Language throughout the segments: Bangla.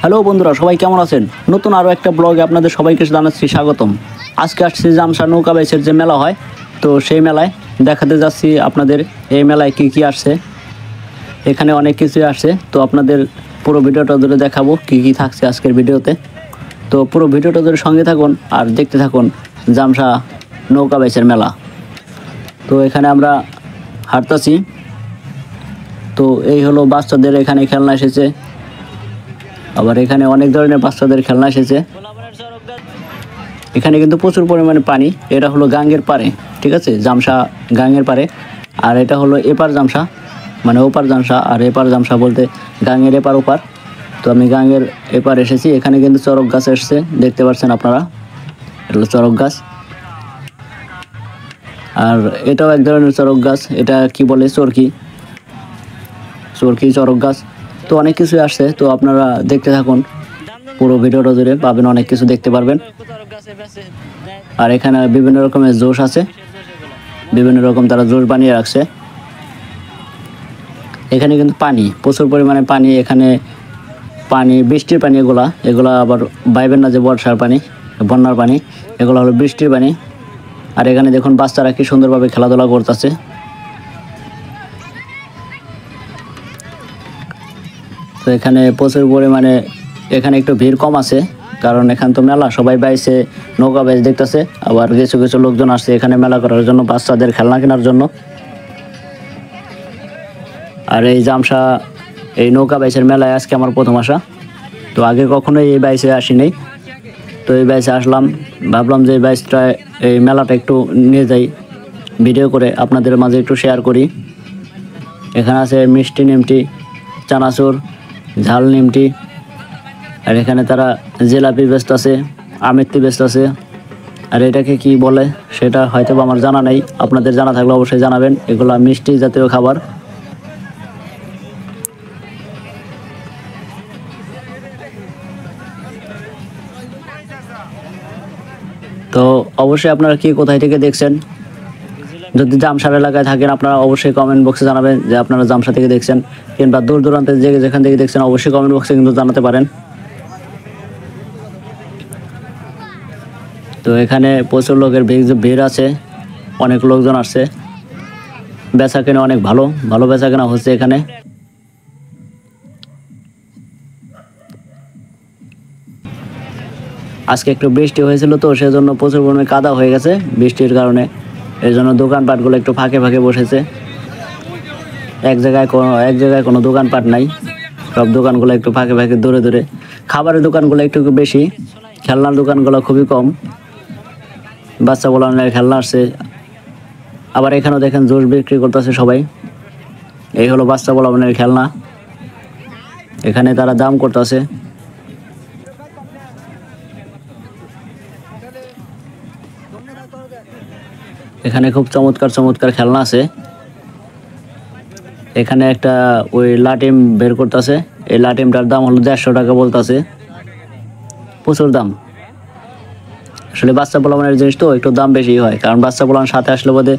হ্যালো বন্ধুরা, সবাই কেমন আছেন? নতুন আরও একটা ব্লগে আপনাদের সবাইকে জানাচ্ছি স্বাগতম। আজকে আসছি জামসা নৌকা বাইচের যে মেলা হয়, তো সেই মেলায় দেখাতে যাচ্ছি আপনাদের। এই মেলায় কি কি আসছে, এখানে অনেক কিছুই আসছে। তো আপনাদের পুরো ভিডিওটা ধরে দেখাবো কি কি থাকছে আজকের ভিডিওতে। তো পুরো ভিডিওটা ধরে সঙ্গে থাকুন আর দেখতে থাকুন জামসা নৌকা বাইচের মেলা। তো এখানে আমরা হাঁটতাছি। তো এই হলো বাচ্চাদের এখানে খেলনা এসেছে, আবার এখানে অনেক ধরনের বাচ্চাদের খেলনা এসেছে। এখানে কিন্তু প্রচুর পরিমাণে পানি। এটা হলো গাঙ্গের পাড়ে, ঠিক আছে, জামসা গাঙ্গের পাড়ে। আর এটা হলো এপার জামসা, মানে ওপার জামসা। আর এপার জামসা বলতে গাঙ্গের এপার ওপার। তো আমি গাঙ্গের এপার এসেছি। এখানে কিন্তু চরক গাছ এসছে, দেখতে পাচ্ছেন আপনারা, এটা হলো চরক গাছ। আর এটাও এক ধরনের চরক গাছ, এটা কি বলে, চরকি চরক গাছ। তো অনেক কিছুই আসছে, তো আপনারা দেখতে থাকুন, পুরো ভিডিওটা জুড়ে পাবেন, অনেক কিছু দেখতে পারবেন। আর এখানে বিভিন্ন রকমের জোশ আছে, বিভিন্ন রকম তারা জোশ বানিয়ে রাখছে। এখানে কিন্তু পানি, প্রচুর পরিমাণে পানি। এখানে পানি, বৃষ্টির পানি। এগুলা আবার বাইবেন না যে বর্ষার পানি, বন্যার পানি, এগুলো হলো বৃষ্টির পানি। আর এখানে দেখুন বাচ্চারা কি সুন্দরভাবে খেলাধুলা করতেছে। তো এখানে প্রচুর পরিমাণে, এখানে একটু ভিড় কম আছে, কারণ এখানে তো মেলা, সবাই বাইসে নৌকা বাইচ দেখতেছে। আবার কিছু কিছু লোকজন আসছে এখানে মেলা করার জন্য, বাচ্চাদের খেলনা কেনার জন্য। আর এই জামসা এই নৌকা বাইচের মেলায় আজকে আমার প্রথম আসা। তো আগে কখনোই এই বাইচে আসিনি। তো এই বাইচে আসলাম, ভাবলাম যে এই বাইচটা, এই মেলাটা একটু নিয়ে যাই, ভিডিও করে আপনাদের মাঝে একটু শেয়ার করি। এখানে আছে মিষ্টি নিমটি, চানাচুর, ঝাল নিমটি। আর এখানে তারা জিলাপি ব্যস্ত আছে, আমিত্তি ব্যস্ত আছে। আর এটাকে কি বলে সেটা হয়তো আমার জানা নেই, আপনাদের জানা থাকলে অবশ্যই জানাবেন। এগুলা মিষ্টি জাতীয় খাবার। তো অবশ্যই আপনারা কি কোথায় থেকে দেখছেন, যদি জামসার এলাকায় থাকেন আপনারা অবশ্যই কমেন্ট বক্সে জানাবেন যে আপনারা জামসা থেকে দেখছেন, কিংবা দূর দূরান্তে যেখান থেকে দেখছেন অবশ্যই কমেন্ট বক্সে কিন্তু জানাতে পারেন। তো এখানে প্রচুর লোকের ভিড় আছে, অনেক লোকজন আসছে। বেচা কেনা অনেক ভালো ভালো বেচা কেনা হচ্ছে এখানে। আজকে একটু বৃষ্টি হয়েছিল, তো সেজন্য প্রচুর পরিমাণে কাদা হয়ে গেছে বৃষ্টির কারণে। এই জন্য দোকানপাটগুলো একটু ফাঁকে ফাঁকে বসেছে। এক জায়গায় কোনো দোকানপাট নাই, সব দোকানগুলো একটু ফাঁকে ফাঁকে দূরে দূরে। খাবারের দোকানগুলো একটু বেশি, খেলনার দোকানগুলো খুবই কম। বাচ্চা বলার খেলনা আসছে। আবার এখানেও দেখেন জুস বিক্রি করতেছে সবাই। এই হলো বাচ্চা বলার খেলনা, এখানে তারা দাম করতেছে। এখানে খুব চমৎকার চমৎকার খেলনা আছে। এখানে একটা ওই লাটিম বের করতেছে, এই লাটিমটার দাম হলো 150 টাকা বলতেছে, প্রচুর দাম। আসলে বাচ্চা পোলাপানের জিনিস তো একটু দাম বেশি হয়, কারণ বাচ্চা পোলাপান সাথে আসলে বোধে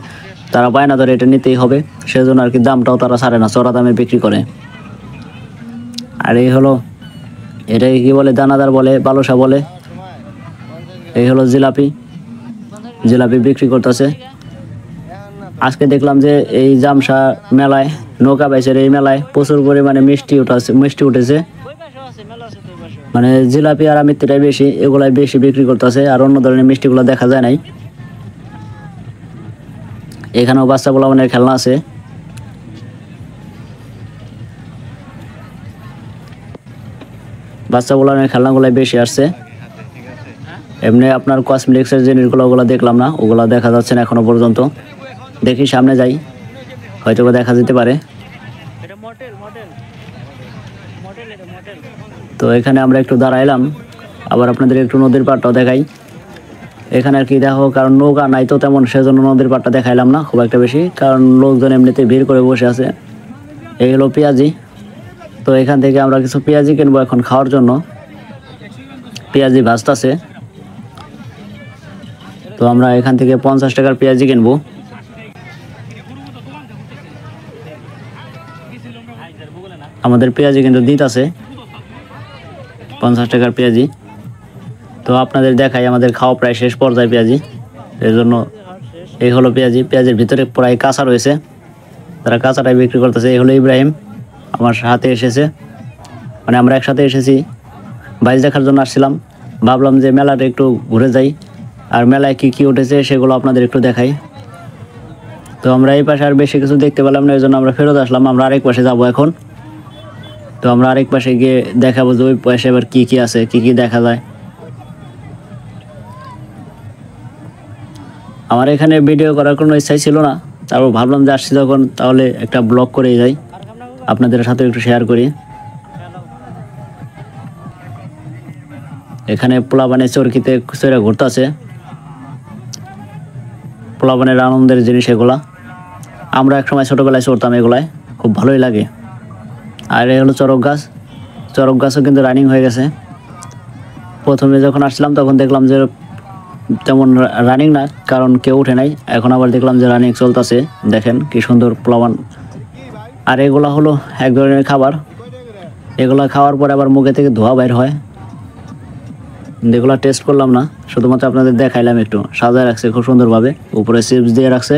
তারা পায় না, ধরে এটা নিতেই হবে, সেজন্য আর কি দামটাও তারা ছাড়ে না, চড়া দামে বিক্রি করে। আর এই হলো, এটাকে কি বলে, দানাদার বলে, বালুসা বলে। এই হলো জিলাপি বিক্রি করতেছে। আজকে দেখলাম যে এই জামসা মেলায়, নৌকা বাইচের এই মেলায় প্রচুর পরিমাণে মিষ্টি উঠেছে। মানে জিলাপি আর আমিত্তিটাই বেশি, এগুলাই বেশি বিক্রি করতেছে, আর অন্য ধরনের মিষ্টিগুলো দেখা যায় নাই। এখানেও বাচ্চা পোলাপানের খেলনা আছে। বাচ্চা পোলাপানের খেলনাগুলাই বেশি আসছে। এমনি আপনার কসমেটিক্সের জিনিসগুলো ওগুলো দেখলাম না, ওগুলো দেখা যাচ্ছে না এখনো পর্যন্ত। দেখি সামনে যাই, হয়তো দেখা যেতে পারে। তো এখানে আমরা একটু দাঁড়াইলাম, আবার আপনাদের একটু নদীর পাড়টাও দেখাই। এখানে আর কি দেখো, কারণ নৌকা নাই তো তেমন, সেজন্য নদীর পাড়টা দেখাইলাম না খুব একটা বেশি, কারণ লোকজন এমনিতে ভিড় করে বসে আছে। এই হলো পেঁয়াজি। তো এখান থেকে আমরা কিছু পেঁয়াজি কিনবো এখন খাওয়ার জন্য। পেঁয়াজি ভাজতেছে, তো আমরা এখান থেকে 50 টাকার পেঁয়াজি কিনবো। আমাদের পেঁয়াজি কিন্তু দিতেছে 50 টাকার পেঁয়াজি। তো আপনাদের দেখাই আমাদের খাওয়া প্রায় শেষ পর্যায়ে পেঁয়াজি, এই জন্য এই হলো পেঁয়াজি। পেঁয়াজের ভিতরে প্রায় কাঁচা রয়েছে, তারা কাঁচাটাই বিক্রি করতেছে। এই হলো ইব্রাহিম আমার সাথে এসেছে, মানে আমরা একসাথে এসেছি, বাইচ দেখার জন্য আসছিলাম। ভাবলাম যে মেলাটা একটু ঘুরে যাই, আর মেলায় কী কী উঠেছে সেগুলো আপনাদের একটু দেখাই। তো আমরা এই পাশে আর বেশি কিছু দেখতে পেলাম না, এই জন্য আমরা ফেরত আসলাম। আমরা আরেক পাশে যাবো এখন। তো আমরা আরেক পাশে গিয়ে দেখাবো যে ওই পাশে এবার কী কী আছে, কী কী দেখা যায়। আমার এখানে ভিডিও করার কোনো ইচ্ছাই ছিল না, তারপর ভাবলাম যে আসছি যখন তাহলে একটা ব্লগ করে যাই, আপনাদের সাথে একটু শেয়ার করি। এখানে পোলাপানে চরকিতে চড়ে ঘুরতেছে, পোলাপানের আনন্দের জিনিস এগুলা। আমরা একসময় ছোটোবেলায় চড়তাম এগুলায়, খুব ভালোই লাগে। আর এই হলো চরক গাছ, চরক গাছও কিন্তু রানিং হয়ে গেছে। প্রথমে যখন আসছিলাম তখন দেখলাম যে তেমন রানিং না, কারণ কেউ উঠে নাই। এখন আবার দেখলাম যে রানিং চলতেছে, দেখেন কি সুন্দর পোলাপান। আর এগুলা হলো এক ধরনের খাবার, এগুলা খাওয়ার পরে আবার মুখে থেকে ধোঁয়া বাইর হয়। এগুলো টেস্ট করলাম না, শুধুমাত্র আপনাদের দেখাইলাম। একটু সাজায় রাখছে খুব সুন্দরভাবে, উপরে চিপস দিয়ে রাখছে।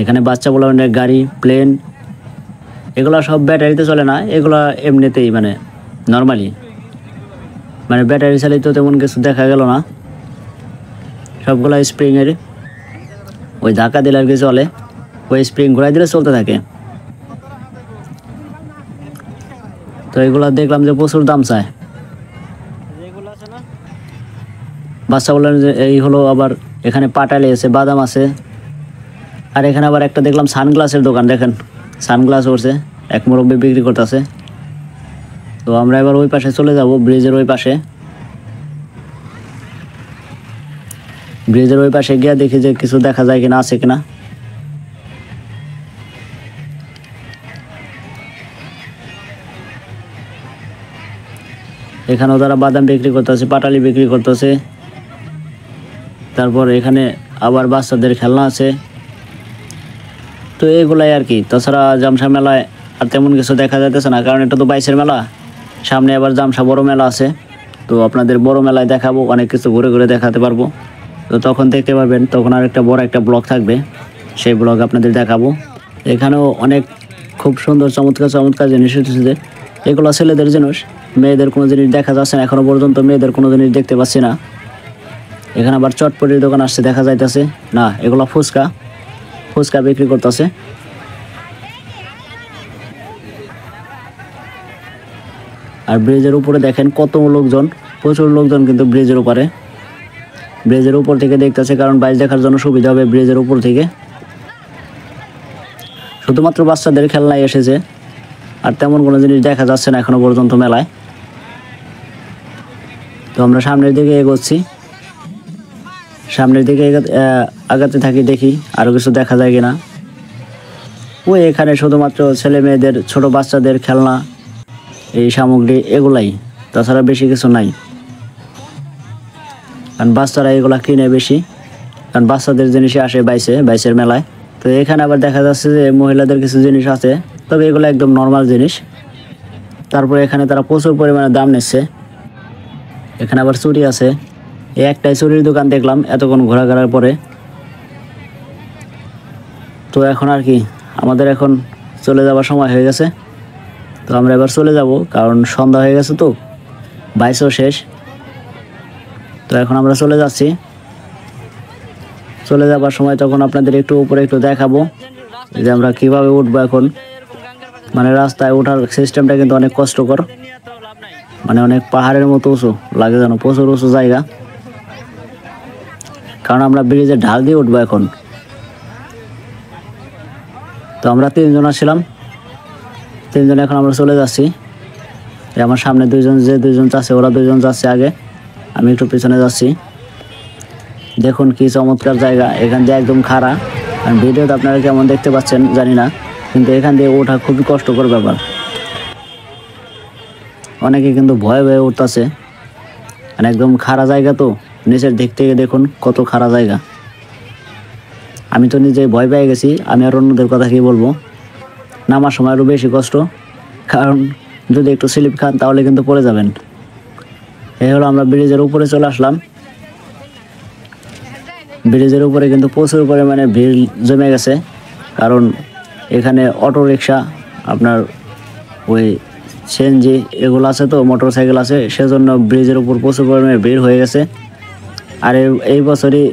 এখানে বাচ্চা পোলাপানের গাড়ি, প্লেন, এগুলো সব ব্যাটারিতে চলে না, এগুলো এমনিতেই মানে নর্মালি, মানে ব্যাটারি চালিত তেমন কিছু দেখা গেল না। সবগুলো স্প্রিংয়ের, ওই ধাক্কা দিলে আর কি চলে, ওই স্প্রিং ঘুরাই দিলে চলতে থাকে। তো এগুলো দেখলাম যে প্রচুর দাম চায়। বাচ্চা বললেন যে এই হলো, আবার এখানে পাটালি আছে, বাদাম আছে। আর এখানে আবার একটা দেখলাম সানগ্লাসের দোকান, দেখেন সানগ্লাস করছে, এক মুরব্বি বিক্রি করতেছে। তো আমরা এবার ওই পাশে চলে যাব, ব্রিজের ওই পাশে। ব্রিজের ওই পাশে গিয়ে দেখি যে কিছু দেখা যায় কিনা, আছে কিনা। এখানেও তারা বাদাম বিক্রি করতেছে, পাটালি বিক্রি করতেছে। তারপর এখানে আবার বাচ্চাদের খেলনা আছে। তো এগুলাই আর কি, তাছাড়া জামসা মেলায় আর তেমন কিছু দেখা যাইতেছে না, কারণ এটা তো বাইশের মেলা। সামনে আবার জামসা বড় মেলা আছে, তো আপনাদের বড় মেলায় দেখাবো, অনেক কিছু ঘুরে ঘুরে দেখাতে পারবো। তো তখন দেখতে পারবেন, তখন আর একটা বড় একটা ব্লগ থাকবে, সেই ব্লগ আপনাদের দেখাবো। এখানেও অনেক খুব সুন্দর চমৎকার চমৎকার জিনিস উঠেছে। এগুলো ছেলেদের জিনিস, মেয়েদের কোনো জিনিস দেখা যাচ্ছে না এখনো পর্যন্ত, মেয়েদের কোনো জিনিস দেখতে পাচ্ছি না। এখানে আবার চটপটির দোকান আসছে, দেখা যাইতেছে না, এগুলো ফুচকা, ফুচকা বিক্রি করতেছে। আর ব্রিজের উপরে দেখেন কত লোকজন, প্রচুর লোকজন কিন্তু ব্রিজের উপরে, ব্রিজের উপর থেকে দেখতেছে, কারণ বাইচ দেখার জন্য সুবিধা হবে ব্রিজের উপর থেকে। শুধুমাত্র বাচ্চাদের খেলনায় এসেছে, আর তেমন কোনো জিনিস দেখা যাচ্ছে না এখনো পর্যন্ত মেলায়। তো আমরা সামনের দিকে এগোচ্ছি, সামনের দিকে আগাতে থাকি, দেখি আরও কিছু দেখা যায় কিনা। ওই এখানে শুধুমাত্র ছেলে মেয়েদের, ছোট বাচ্চাদের খেলনা, এই সামগ্রী এগুলাই, তাছাড়া বেশি কিছু নাই। কারণ বাচ্চারা এগুলা কিনে বেশি, কারণ বাচ্চাদের জিনিসই আসে বাইশের মেলায়। তো এখানে আবার দেখা যাচ্ছে যে মহিলাদের কিছু জিনিস আছে, তবে এগুলো একদম নর্মাল জিনিস। তারপরে এখানে তারা প্রচুর পরিমাণে দাম নিচ্ছে। এখানে আবার চুড়ি আছে, এই একটাই চুড়ির দোকান দেখলাম এতক্ষণ ঘোরাঘোরার পরে। তো এখন আর কি, আমাদের এখন চলে যাওয়ার সময় হয়ে গেছে। তো আমরা এবার চলে যাব, কারণ সন্ধ্যা হয়ে গেছে, তো বাইশও শেষ। তো এখন আমরা চলে যাচ্ছি। চলে যাবার সময় তখন আপনাদের একটু উপরে একটু দেখাবো যে আমরা কীভাবে উঠবো এখন। মানে রাস্তায় ওঠার সিস্টেমটা কিন্তু অনেক কষ্টকর, মানে অনেক পাহাড়ের মতো উঁচু লাগে, যেন প্রচুর উঁচু জায়গা। কারণ আমরা ব্রিজের ঢাল দিয়ে উঠবো এখন। তো আমরা 3 জন আসছিলাম, 3 জন এখন আমরা চলে যাচ্ছি। আমার সামনে 2 জন, যে 2 জন যাচ্ছে ওরা 2 জন যাচ্ছে আগে, আমি একটু পিছনে যাচ্ছি। দেখুন কি চমৎকার জায়গা, এখান দিয়ে একদম খাড়া। আর ভিডিওতে আপনারা কেমন দেখতে পাচ্ছেন জানি না, কিন্তু এখান দিয়ে ওঠা খুবই কষ্টকর ব্যাপার। অনেকে কিন্তু ভয়ে ভয়ে উঠতেছে, মানে একদম খাড়া জায়গা, তো নিচের দিক থেকে দেখুন কত খাড়া জায়গা। আমি তো নিজে ভয় পেয়ে গেছি, আমি আর অন্যদের কথা কি বলবো। নামার সময় আরও বেশি কষ্ট, কারণ যদি একটু স্লিপ খান তাহলে কিন্তু পড়ে যাবেন। এই হলো আমরা ব্রিজের উপরে চলে আসলাম। ব্রিজের উপরে কিন্তু প্রচুর পরিমাণে ভিড় জমে গেছে, কারণ এখানে অটো রিক্সা, আপনার ওই সিএনজি এগুলো আছে, তো মোটর সাইকেল আছে, সেজন্য ব্রিজের উপর প্রচুর পরিমাণে ভিড় হয়ে গেছে। আর এই বছরই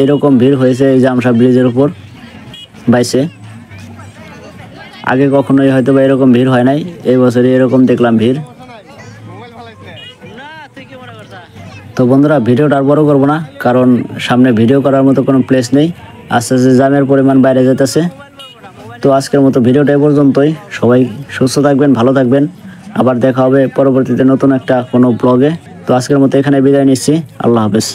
এরকম ভিড় হয়েছে এই জামশা ব্রিজের উপর বাইসে। আগে কখনোই হয়তো বা এরকম ভিড় হয় নাই, এই বছরই এরকম দেখলাম ভিড়। তো বন্ধুরা, ভিডিওটা আর বড় করবো না, কারণ সামনে ভিডিও করার মতো কোনো প্লেস নেই, আস্তে আস্তে জ্যামের পরিমাণ বাইরে যেতেছে। তো আজকের মতো ভিডিওটা এই পর্যন্তই। সবাই সুস্থ থাকবেন, ভালো থাকবেন, আবার দেখা হবে পরবর্তীতে নতুন একটা কোনো ব্লগে। তো আজকের মতো এখানে বিদায় নিচ্ছি, আল্লাহ হাফেজ।